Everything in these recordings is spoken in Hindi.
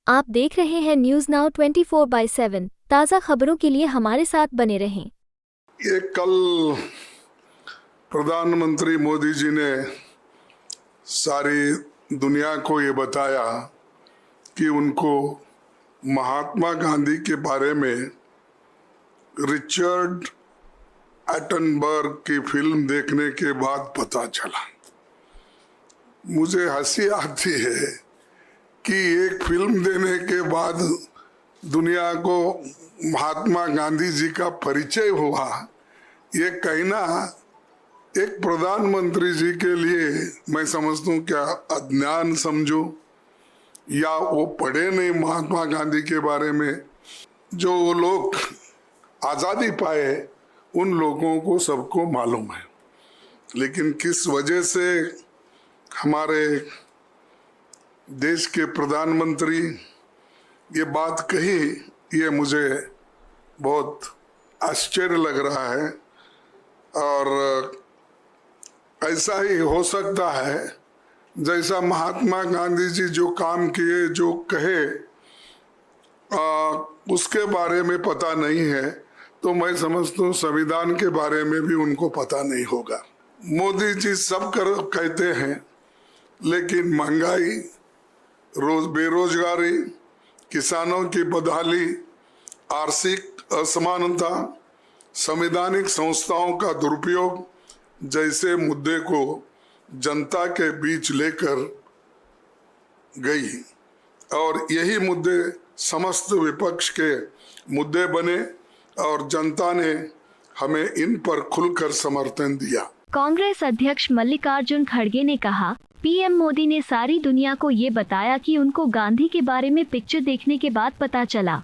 आप देख रहे हैं न्यूज नाउ 24/7 ताज़ा खबरों के लिए हमारे साथ बने रहें। ये कल प्रधानमंत्री मोदी जी ने सारी दुनिया को ये बताया कि उनको महात्मा गांधी के बारे में रिचर्ड एटनबर्ग की फिल्म देखने के बाद पता चला। मुझे हंसी आती है कि एक फिल्म देने के बाद दुनिया को महात्मा गांधी जी का परिचय हुआ। ये कहना एक प्रधानमंत्री जी के लिए मैं समझता हूँ क्या अज्ञान समझूं, या वो पढ़े नहीं महात्मा गांधी के बारे में। जो वो लोग आज़ादी पाए उन लोगों को सबको मालूम है, लेकिन किस वजह से हमारे देश के प्रधानमंत्री ये बात कही, ये मुझे बहुत आश्चर्य लग रहा है। और ऐसा ही हो सकता है जैसा महात्मा गांधी जी जो काम किए, जो कहे उसके बारे में पता नहीं है, तो मैं समझता हूँ संविधान के बारे में भी उनको पता नहीं होगा। मोदी जी सब कहते हैं, लेकिन महंगाई, बेरोजगारी, किसानों की बदहाली, आर्थिक असमानता, संवैधानिक संस्थाओं का दुरुपयोग जैसे मुद्दे को जनता के बीच लेकर गई, और यही मुद्दे समस्त विपक्ष के मुद्दे बने और जनता ने हमें इन पर खुलकर समर्थन दिया। कांग्रेस अध्यक्ष मल्लिकार्जुन खड़गे ने कहा, पीएम मोदी ने सारी दुनिया को ये बताया कि उनको गांधी के बारे में पिक्चर देखने के बाद पता चला।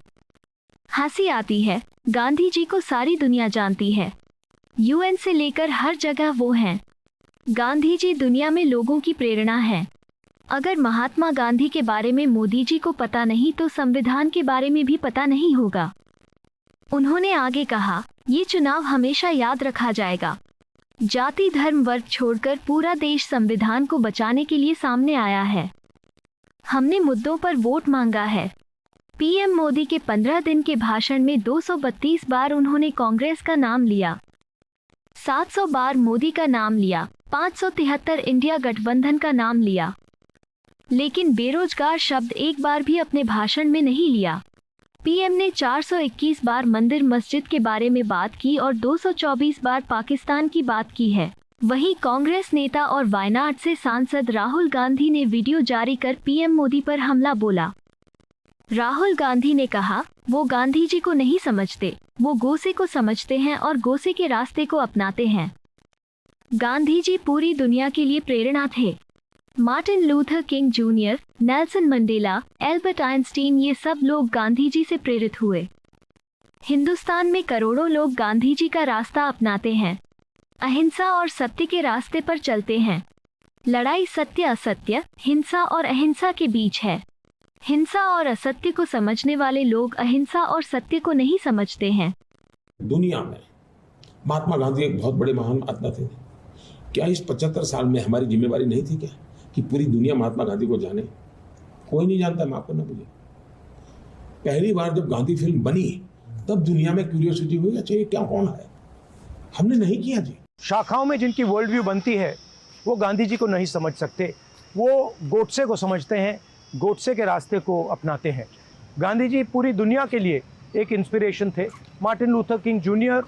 हंसी आती है, गांधी जी को सारी दुनिया जानती है। यूएन से लेकर हर जगह वो हैं। गांधी जी दुनिया में लोगों की प्रेरणा है। अगर महात्मा गांधी के बारे में मोदी जी को पता नहीं तो संविधान के बारे में भी पता नहीं होगा। उन्होंने आगे कहा, ये चुनाव हमेशा याद रखा जाएगा। जाति धर्म वर्ग छोड़कर पूरा देश संविधान को बचाने के लिए सामने आया है। हमने मुद्दों पर वोट मांगा है। पीएम मोदी के 15 दिन के भाषण में 232 बार उन्होंने कांग्रेस का नाम लिया, 700 बार मोदी का नाम लिया, 573 इंडिया गठबंधन का नाम लिया, लेकिन बेरोजगार शब्द एक बार भी अपने भाषण में नहीं लिया। पीएम ने 421 बार मंदिर मस्जिद के बारे में बात की और 224 बार पाकिस्तान की बात की है। वहीं कांग्रेस नेता और वायनाड से सांसद राहुल गांधी ने वीडियो जारी कर पीएम मोदी पर हमला बोला। राहुल गांधी ने कहा, वो गांधी जी को नहीं समझते, वो गोसे को समझते हैं और गोसे के रास्ते को अपनाते हैं। गांधी जी पूरी दुनिया के लिए प्रेरणा थे। Martin Luther king junior, Nelson Mandela, Albert Einstein, ये सब लोग गांधी जी से प्रेरित हुए। हिंदुस्तान में करोड़ों लोग गांधी जी का रास्ता अपनाते हैं, अहिंसा और सत्य के रास्ते पर चलते हैं। लड़ाई सत्य असत्य, हिंसा और अहिंसा के बीच है। हिंसा और असत्य को समझने वाले लोग अहिंसा और सत्य को नहीं समझते हैं। दुनिया में महात्मा गांधी एक बहुत बड़े महान आत्मा थे। क्या इस 75 साल में हमारी जिम्मेवारी नहीं थी क्या कि पूरी दुनिया महात्मा गांधी को जाने? कोई नहीं जानता, माफ करना मुझे। पहली बार जब गांधी फिल्म बनी तब दुनिया में क्यूरियोसिटी हुई, अच्छा ये क्या, कौन है? हमने नहीं किया जी। शाखाओं में जिनकी वर्ल्ड व्यू बनती है वो गांधी जी को नहीं समझ सकते, वो गोडसे को समझते हैं, गोडसे के रास्ते को अपनाते हैं। गांधी जी पूरी दुनिया के लिए एक इंस्पिरेशन थे। Martin Luther king junior,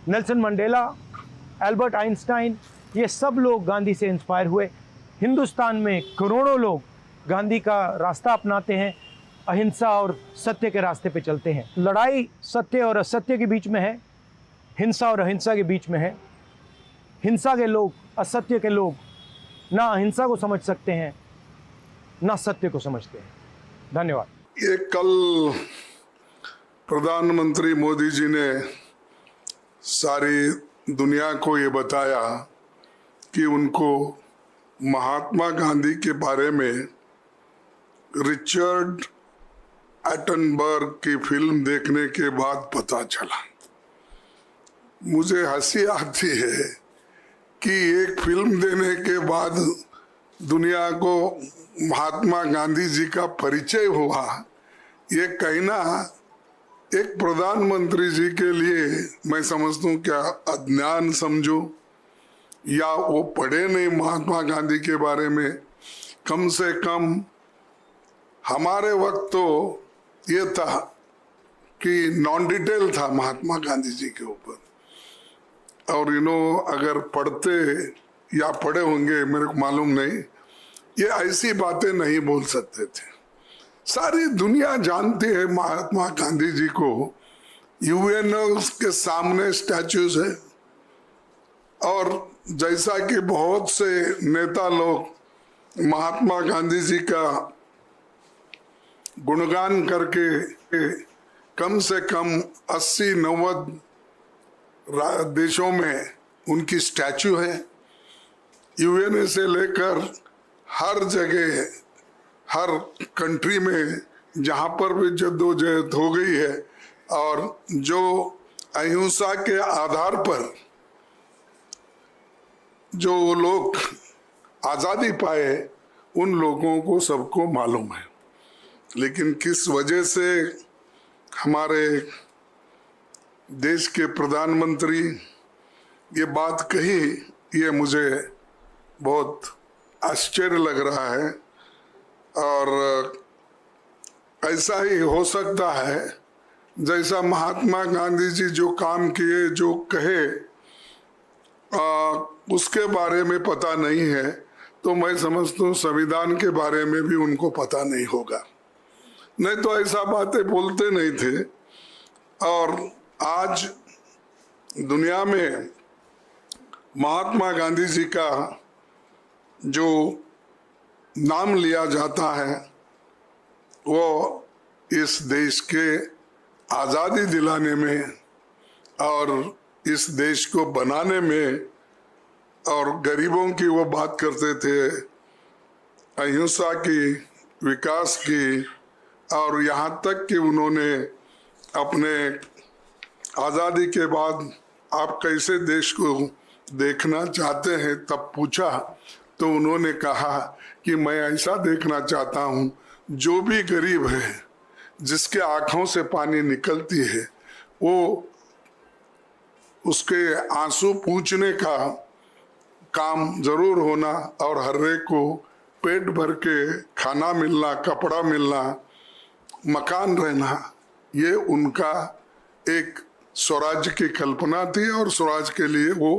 Nelson Mandela, Albert Einstein, ये सब लोग गांधी से इंस्पायर हुए। हिंदुस्तान में करोड़ों लोग गांधी का रास्ता अपनाते हैं, अहिंसा और सत्य के रास्ते पे चलते हैं। लड़ाई सत्य और असत्य के बीच में है, हिंसा और अहिंसा के बीच में है। हिंसा के लोग, असत्य के लोग ना अहिंसा को समझ सकते हैं ना सत्य को समझते हैं। धन्यवाद। ये कल प्रधानमंत्री मोदी जी ने सारी दुनिया को ये बताया कि उनको महात्मा गांधी के बारे में रिचर्ड एटनबर्ग की फिल्म देखने के बाद पता चला। मुझे हंसी आती है कि एक फिल्म देने के बाद दुनिया को महात्मा गांधी जी का परिचय हुआ, ये कहना एक प्रधानमंत्री जी के लिए मैं समझता हूँ क्या अज्ञान समझो, या वो पढ़े नहीं महात्मा गांधी के बारे में। कम से कम हमारे वक्त तो ये था कि नॉन डिटेल था महात्मा गांधी जी के ऊपर, और अगर पढ़ते या पढ़े होंगे मेरे को मालूम नहीं, ये ऐसी बातें नहीं बोल सकते थे। सारी दुनिया जानती है महात्मा गांधी जी को, यूएनओ के सामने स्टैच्यूज है, और जैसा कि बहुत से नेता लोग महात्मा गांधी जी का गुणगान करके कम से कम 80-90 देशों में उनकी स्टैचू है। यूएनए से लेकर हर जगह, हर कंट्री में जहाँ पर भी जद्दोजहद हो गई है, और जो अहिंसा के आधार पर जो लोग आज़ादी पाए, उन लोगों को सबको मालूम है। लेकिन किस वजह से हमारे देश के प्रधानमंत्री ये बात कही, ये मुझे बहुत आश्चर्य लग रहा है। और ऐसा ही हो सकता है जैसा महात्मा गांधी जी जो काम किए, जो कहे, उसके बारे में पता नहीं है, तो मैं समझता हूँ संविधान के बारे में भी उनको पता नहीं होगा, नहीं तो ऐसा बातें बोलते नहीं थे। और आज दुनिया में महात्मा गांधी जी का जो नाम लिया जाता है, वो इस देश के आज़ादी दिलाने में और इस देश को बनाने में, और गरीबों की वो बात करते थे, अहिंसा की, विकास की, और यहाँ तक कि उन्होंने अपने आज़ादी के बाद आप कैसे देश को देखना चाहते हैं तब पूछा, तो उन्होंने कहा कि मैं ऐसा देखना चाहता हूँ, जो भी गरीब है, जिसके आँखों से पानी निकलती है, वो उसके आंसू पूंछने का काम जरूर होना, और हर एक को पेट भर के खाना मिलना, कपड़ा मिलना, मकान रहना, ये उनका एक स्वराज्य की कल्पना थी, और स्वराज के लिए वो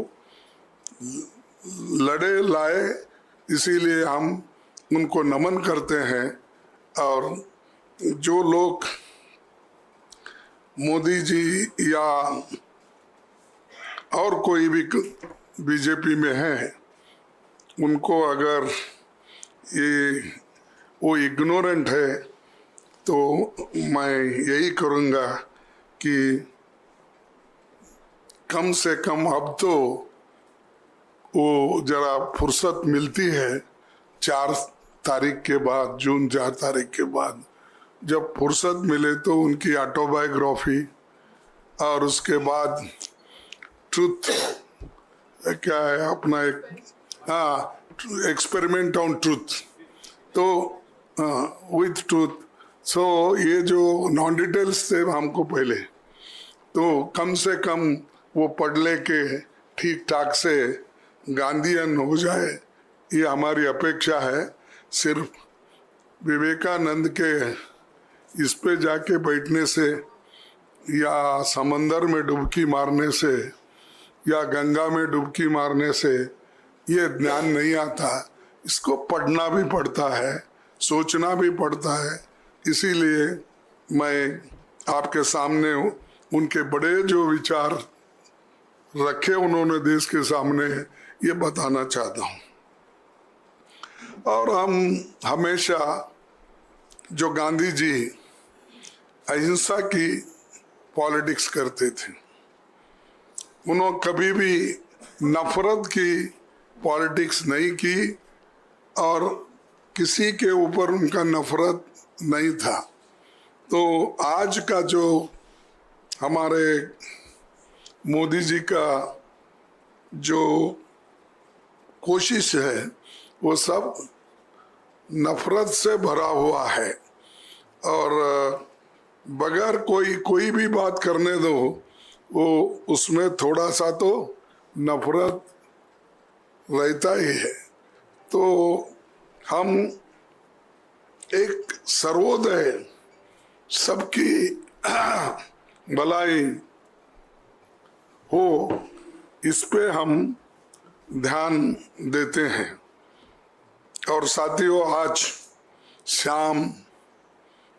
लड़े लाए। इसीलिए हम उनको नमन करते हैं। और जो लोग मोदी जी या और कोई भी बीजेपी में है, उनको अगर ये वो इग्नोरेंट है, तो मैं यही करूँगा कि कम से कम अब तो वो जरा फुर्सत मिलती है 4 तारीख के बाद, जून 4 तारीख के बाद, जब फुर्सत मिले तो उनकी ऑटोबायोग्राफी, और उसके बाद ट्रुथ क्या है अपना एक, हाँ, एक्सपेरिमेंट ऑन ट्रुथ, तो विथ ट्रुथ। सो ये जो नॉन डिटेल्स थे हमको पहले, तो कम से कम वो पढ़ ले के ठीक ठाक से गांधीयन हो जाए, ये हमारी अपेक्षा है। सिर्फ विवेकानंद के इस पे जाके बैठने से, या समंदर में डुबकी मारने से, या गंगा में डुबकी मारने से ये ज्ञान नहीं आता। इसको पढ़ना भी पड़ता है, सोचना भी पड़ता है। इसीलिए मैं आपके सामने उनके बड़े जो विचार रखे उन्होंने देश के सामने, ये बताना चाहता हूँ। और हम हमेशा, जो गांधी जी अहिंसा की पॉलिटिक्स करते थे, उन्होंने कभी भी नफरत की पॉलिटिक्स नहीं की, और किसी के ऊपर उनका नफरत नहीं था। तो आज का जो हमारे मोदी जी का जो कोशिश है, वो सब नफरत से भरा हुआ है और बगैर कोई भी बात करने दो वो उसमें थोड़ा सा तो नफरत रहता ही है। तो हम एक सर्वोदय सबकी भलाई हो इस पे हम ध्यान देते हैं। और साथियों, आज शाम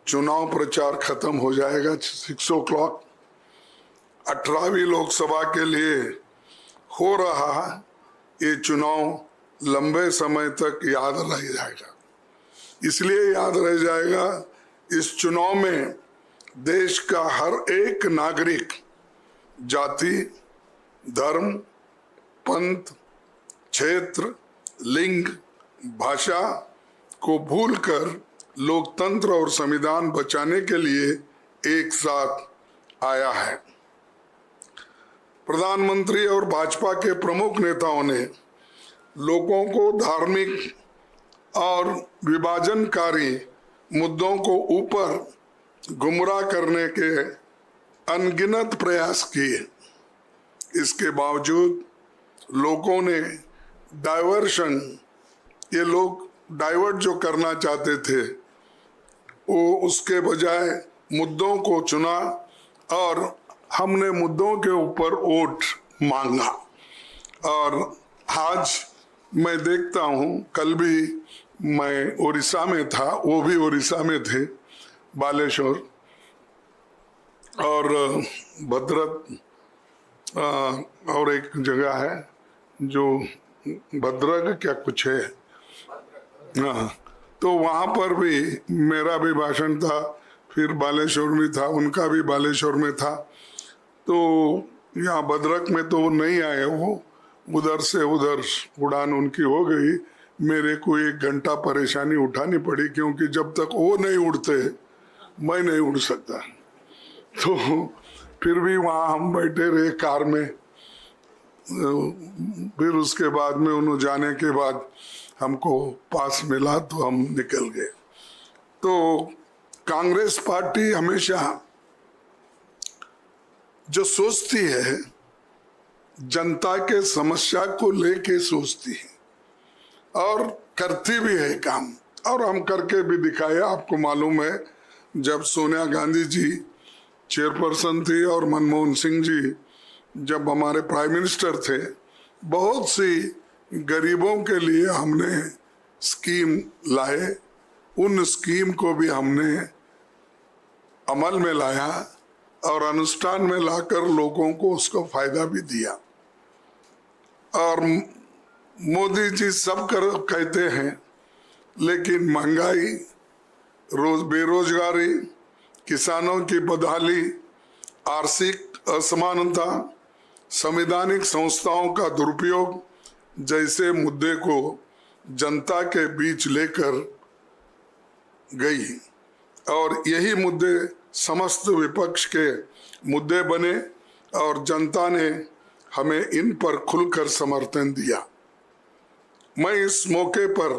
चुनाव प्रचार खत्म हो जाएगा 6 o'clock। 18वीं लोकसभा के लिए हो रहा ये चुनाव लंबे समय तक याद रह जाएगा। इसलिए याद रह जाएगा, इस चुनाव में देश का हर एक नागरिक जाति, धर्म, पंथ, क्षेत्र, लिंग, भाषा को भूलकर लोकतंत्र और संविधान बचाने के लिए एक साथ आया है। प्रधानमंत्री और भाजपा के प्रमुख नेताओं ने लोगों को धार्मिक और विभाजनकारी मुद्दों को ऊपर गुमराह करने के अनगिनत प्रयास किए। इसके बावजूद लोगों ने ये लोग डाइवर्ट जो करना चाहते थे वो उसके बजाय मुद्दों को चुना और हमने मुद्दों के ऊपर वोट मांगा। और आज मैं देखता हूँ, कल भी मैं उड़ीसा में था, वो भी उड़ीसा में थे, बालेश्वर और भद्रक और एक जगह है जो भद्रक क्या कुछ है, हाँ, तो वहाँ पर भी मेरा भी भाषण था, फिर बालेश्वर में था, उनका भी बालेश्वर में था। तो यहाँ भद्रक में तो नहीं आए, वो उधर से उधर उड़ान उनकी हो गई। मेरे को 1 घंटा परेशानी उठानी पड़ी, क्योंकि जब तक वो नहीं उड़ते मैं नहीं उड़ सकता। तो फिर भी वहाँ हम बैठे रहे कार में। फिर उसके बाद में उन्होंने जाने के बाद हमको पास मिला तो हम निकल गए। तो कांग्रेस पार्टी हमेशा जो सोचती है जनता के समस्या को लेके सोचती है और करती भी है काम, और हम करके भी दिखाए। आपको मालूम है, जब सोनिया गांधी जी चेयरपर्सन थी और मनमोहन सिंह जी जब हमारे प्राइम मिनिस्टर थे, बहुत सी गरीबों के लिए हमने स्कीम लाए। उन स्कीम को भी हमने अमल में लाया और अनुष्ठान में लाकर लोगों को उसका फायदा भी दिया। और मोदी जी सब कहते हैं, लेकिन महंगाई, बेरोजगारी, किसानों की बदहाली, आर्थिक असमानता, संवैधानिक संस्थाओं का दुरुपयोग जैसे मुद्दे को जनता के बीच लेकर गई, और यही मुद्दे समस्त विपक्ष के मुद्दे बने और जनता ने हमें इन पर खुलकर समर्थन दिया। मैं इस मौके पर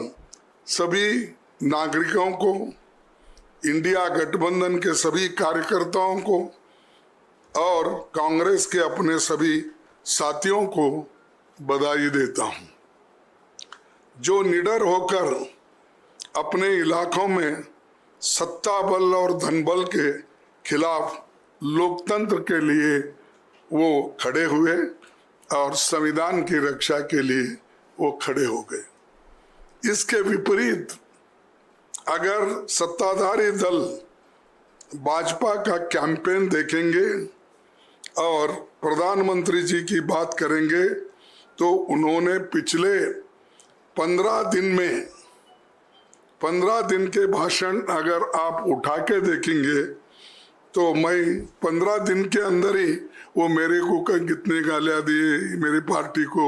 सभी नागरिकों को, इंडिया गठबंधन के सभी कार्यकर्ताओं को और कांग्रेस के अपने सभी साथियों को बधाई देता हूं, जो निडर होकर अपने इलाकों में सत्ता बल और धन बल के खिलाफ लोकतंत्र के लिए वो खड़े हुए और संविधान की रक्षा के लिए वो खड़े हो गए। इसके विपरीत अगर सत्ताधारी दल भाजपा का कैंपेन देखेंगे और प्रधानमंत्री जी की बात करेंगे तो उन्होंने पिछले 15 दिन के भाषण अगर आप उठा के देखेंगे तो मैं 15 दिन के अंदर ही वो मेरे को कितने गालियां दिए, मेरी पार्टी को,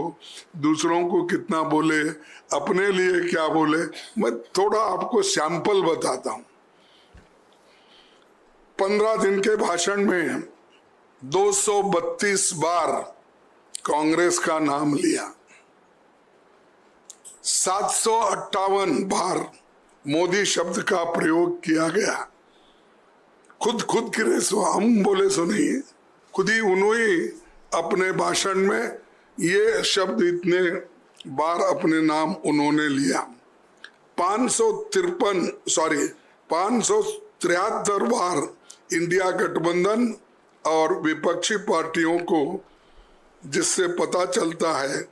दूसरों को कितना बोले, अपने लिए क्या बोले, मैं थोड़ा आपको सैंपल बताता हूं। 15 दिन के भाषण में 232 बार कांग्रेस का नाम लिया, 758 बार मोदी शब्द का प्रयोग किया गया। खुद की रेस हम बोले सो नहीं है, खुद ही उन्होंने अपने भाषण में ये शब्द इतने बार अपने नाम उन्होंने लिया। 573 बार इंडिया गठबंधन और विपक्षी पार्टियों को, जिससे पता चलता है,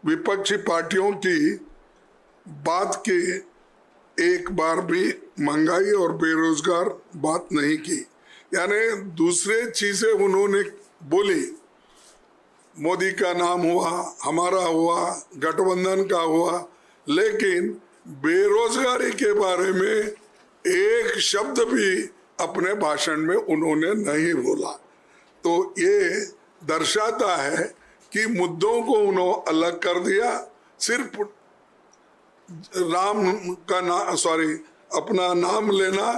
विपक्षी पार्टियों की बात की एक बार भी महंगाई और बेरोजगार बात नहीं की। यानी दूसरे चीजें उन्होंने बोली, मोदी का नाम हुआ, हमारा हुआ, गठबंधन का हुआ, लेकिन बेरोजगारी के बारे में एक शब्द भी अपने भाषण में उन्होंने नहीं बोला। तो ये दर्शाता है कि मुद्दों को उन्होंने अलग कर दिया, सिर्फ अपना नाम लेना,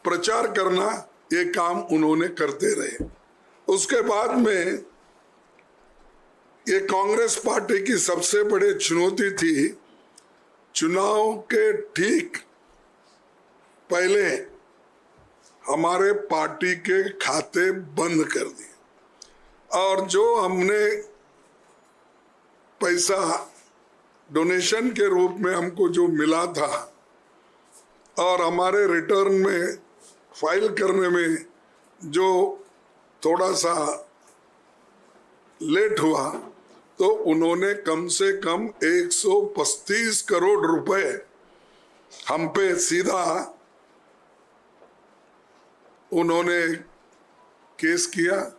प्रचार करना, ये काम उन्होंने करते रहे। उसके बाद में ये कांग्रेस पार्टी की सबसे बड़ी चुनौती थी, चुनाव के ठीक पहले हमारे पार्टी के खाते बंद कर दिए और जो हमने पैसा डोनेशन के रूप में हमको जो मिला था और हमारे रिटर्न में फाइल करने में जो थोड़ा सा लेट हुआ, तो उन्होंने कम से कम 135 करोड़ रुपए हम पे सीधा उन्होंने केस किया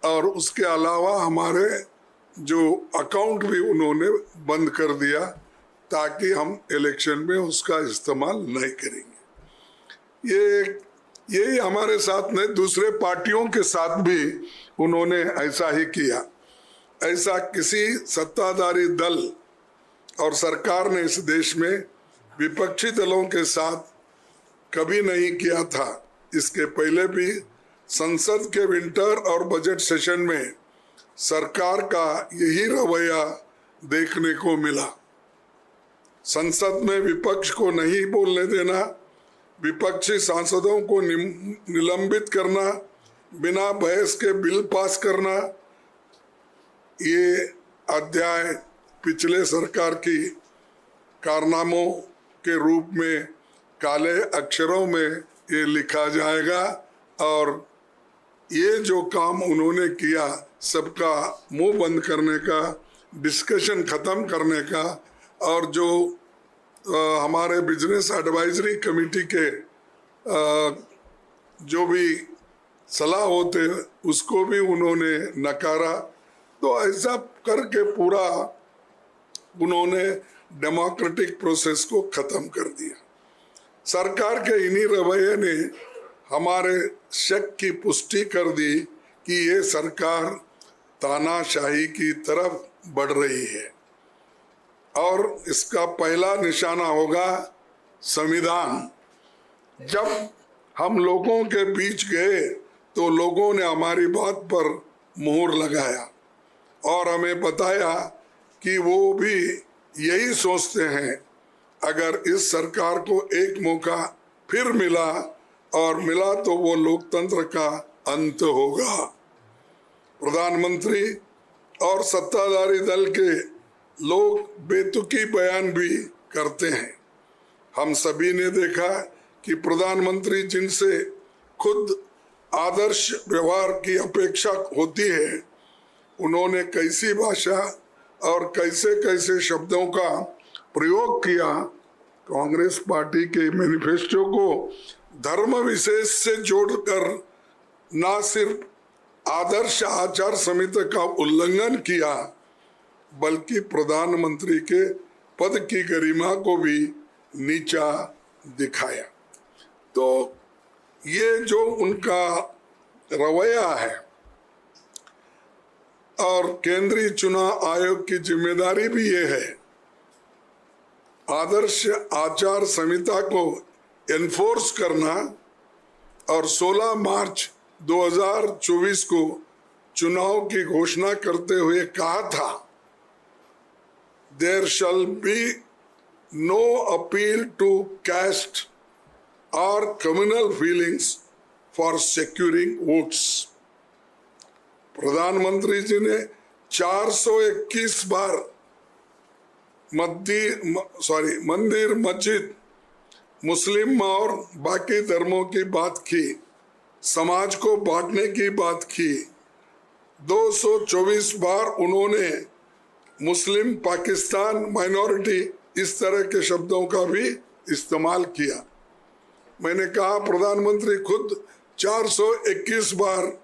और उसके अलावा हमारे जो अकाउंट भी उन्होंने बंद कर दिया ताकि हम इलेक्शन में उसका इस्तेमाल नहीं करेंगे। यही हमारे साथ में दूसरे पार्टियों के साथ भी उन्होंने ऐसा ही किया। ऐसा किसी सत्ताधारी दल और सरकार ने इस देश में विपक्षी दलों के साथ कभी नहीं किया था। इसके पहले भी संसद के विंटर और बजट सेशन में सरकार का यही रवैया देखने को मिला। संसद में विपक्ष को नहीं बोलने देना, विपक्षी सांसदों को निलंबित करना, बिना बहस के बिल पास करना, ये अध्याय पिछले सरकार की कारनामों के रूप में काले अक्षरों में ये लिखा जाएगा और ये जो काम उन्होंने किया, सबका मुंह बंद करने का, डिस्कशन खत्म करने का, और जो हमारे बिजनेस एडवाइजरी कमेटी के जो भी सलाह होते उसको भी उन्होंने नकारा। तो ऐसा करके पूरा उन्होंने डेमोक्रेटिक प्रोसेस को खत्म कर दिया। सरकार के इन्हीं रवैये ने हमारे शक की पुष्टि कर दी कि ये सरकार तानाशाही की तरफ बढ़ रही है और इसका पहला निशाना होगा संविधान। जब हम लोगों के बीच गए तो लोगों ने हमारी बात पर मोहर लगाया और हमें बताया कि वो भी यही सोचते हैं, अगर इस सरकार को एक मौका फिर मिला और मिला तो वो लोकतंत्र का अंत होगा। प्रधानमंत्री और सत्ताधारी दल के लोग बेतुकी बयान भी करते हैं। हम सभी ने देखा कि प्रधानमंत्री जिनसे खुद आदर्श व्यवहार की अपेक्षा होती है, उन्होंने कैसी भाषा और कैसे कैसे शब्दों का प्रयोग किया। कांग्रेस पार्टी के मैनिफेस्टो को धर्म विशेष से जोड़कर न सिर्फ आदर्श आचार संहिता का उल्लंघन किया, बल्कि प्रधानमंत्री के पद की गरिमा को भी नीचा दिखाया। तो ये जो उनका रवैया है और केंद्रीय चुनाव आयोग की जिम्मेदारी भी ये है, आदर्श आचार संहिता को एनफोर्स करना। और 16 मार्च 2024 को चुनाव की घोषणा करते हुए कहा था, there shall be no appeal to caste or communal feelings for securing votes. प्रधानमंत्री जी ने 421 बार मंदिर मस्जिद मुस्लिम और बाकी धर्मों की बात की, समाज को बांटने की बात की। 224 बार उन्होंने मुस्लिम, पाकिस्तान, माइनॉरिटी इस तरह के शब्दों का भी इस्तेमाल किया। मैंने कहा प्रधानमंत्री खुद 421 बार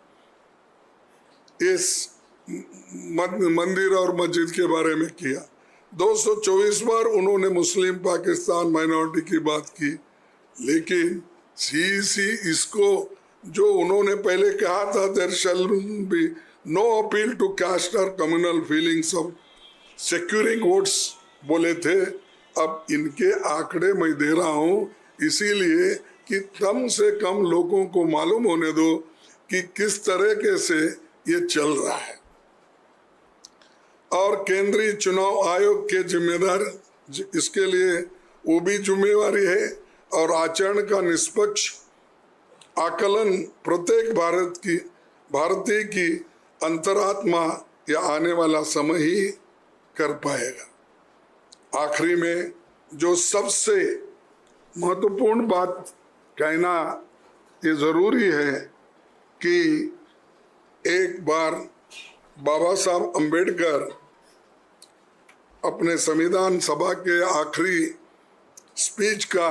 इस मंदिर और मस्जिद के बारे में किया। 224 बार उन्होंने मुस्लिम, पाकिस्तान, माइनॉरिटी की बात की। लेकिन सी इसको जो उन्होंने पहले कहा था, there shall be no appeal to caste और communal feelings of securing votes बोले थे, अब इनके आंकड़े मैं दे रहा हूं इसीलिए कि कम से कम लोगों को मालूम होने दो कि किस तरीके से ये चल रहा है। और केंद्रीय चुनाव आयोग के जिम्मेदार इसके लिए वो भी जिम्मेवारी है और आचरण का निष्पक्ष आकलन प्रत्येक भारतीय की अंतरात्मा या आने वाला समय ही कर पाएगा। आखिरी में जो सबसे महत्वपूर्ण बात कहना ये जरूरी है कि एक बार बाबा साहब अंबेडकर अपने संविधान सभा के आखिरी स्पीच का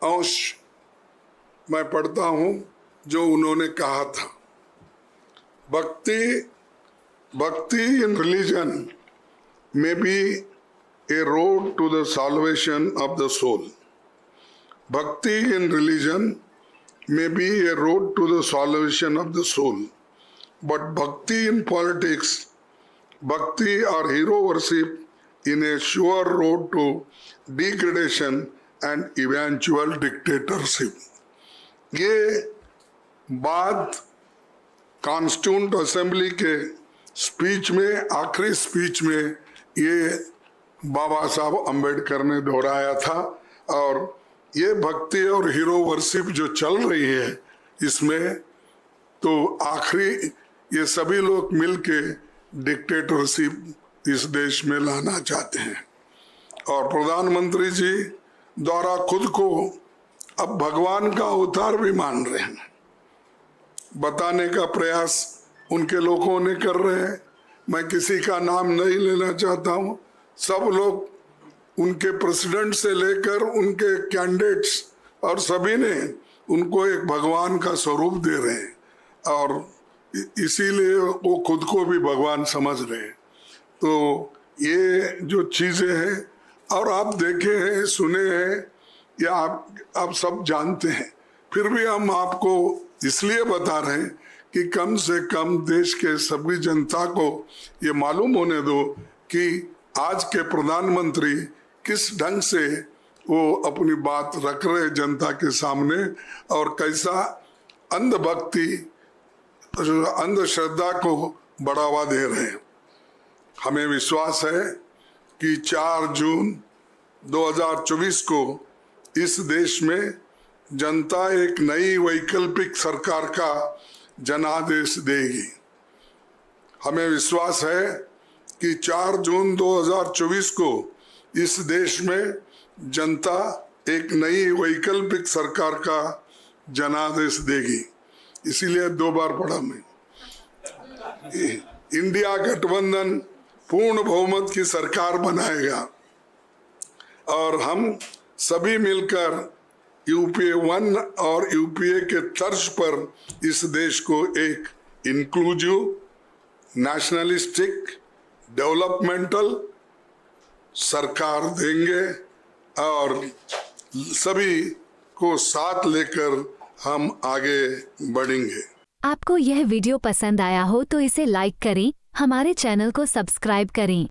अंश मैं पढ़ता हूं जो उन्होंने कहा था। भक्ति in religion may be a road to the salvation of the soul. Bhakti in religion may be a road to the salvation of the soul. But bhakti in politics, bhakti or hero worship in a sure road to degradation and eventual dictatorship. ये बात कॉन्स्टिट्यूंट असेंबली के स्पीच में, आखिरी स्पीच में ये बाबा साहब अंबेडकर ने दोहराया था। और ये भक्ति और हीरो वर्शिप जो चल रही है इसमें तो आखिरी ये सभी लोग मिलके डिक्टेटरशिप इस देश में लाना चाहते हैं। और प्रधानमंत्री जी द्वारा खुद को अब भगवान का अवतार भी मान रहे हैं, बताने का प्रयास उनके लोगों ने कर रहे हैं। मैं किसी का नाम नहीं लेना चाहता हूं, सब लोग उनके प्रेसिडेंट से लेकर उनके कैंडिडेट्स और सभी ने उनको एक भगवान का स्वरूप दे रहे हैं और इसीलिए वो खुद को भी भगवान समझ रहे हैं। तो ये जो चीजें हैं और आप देखे हैं, सुने हैं या आप सब जानते हैं, फिर भी हम आपको इसलिए बता रहे हैं कि कम से कम देश के सभी जनता को ये मालूम होने दो कि आज के प्रधानमंत्री किस ढंग से वो अपनी बात रख रहे जनता के सामने और कैसा अंधभक्ति, अंधश्रद्धा को बढ़ावा दे रहे हैं। हमें विश्वास है कि 4 जून 2024 को इस देश में जनता एक नई वैकल्पिक सरकार का जनादेश देगी। हमें विश्वास है कि 4 जून 2024 को इस देश में जनता एक नई वैकल्पिक सरकार का जनादेश देगी। इसीलिए 2 बार पढ़ा मैं। इंडिया गठबंधन पूर्ण बहुमत की सरकार बनाएगा और हम सभी मिलकर यूपीए 1 और यूपीए के तर्ज पर इस देश को एक इंक्लूसिव, नेशनलिस्टिक, डेवलपमेंटल सरकार देंगे और सभी को साथ लेकर हम आगे बढ़ेंगे। आपको यह वीडियो पसंद आया हो तो इसे लाइक करें, हमारे चैनल को सब्सक्राइब करें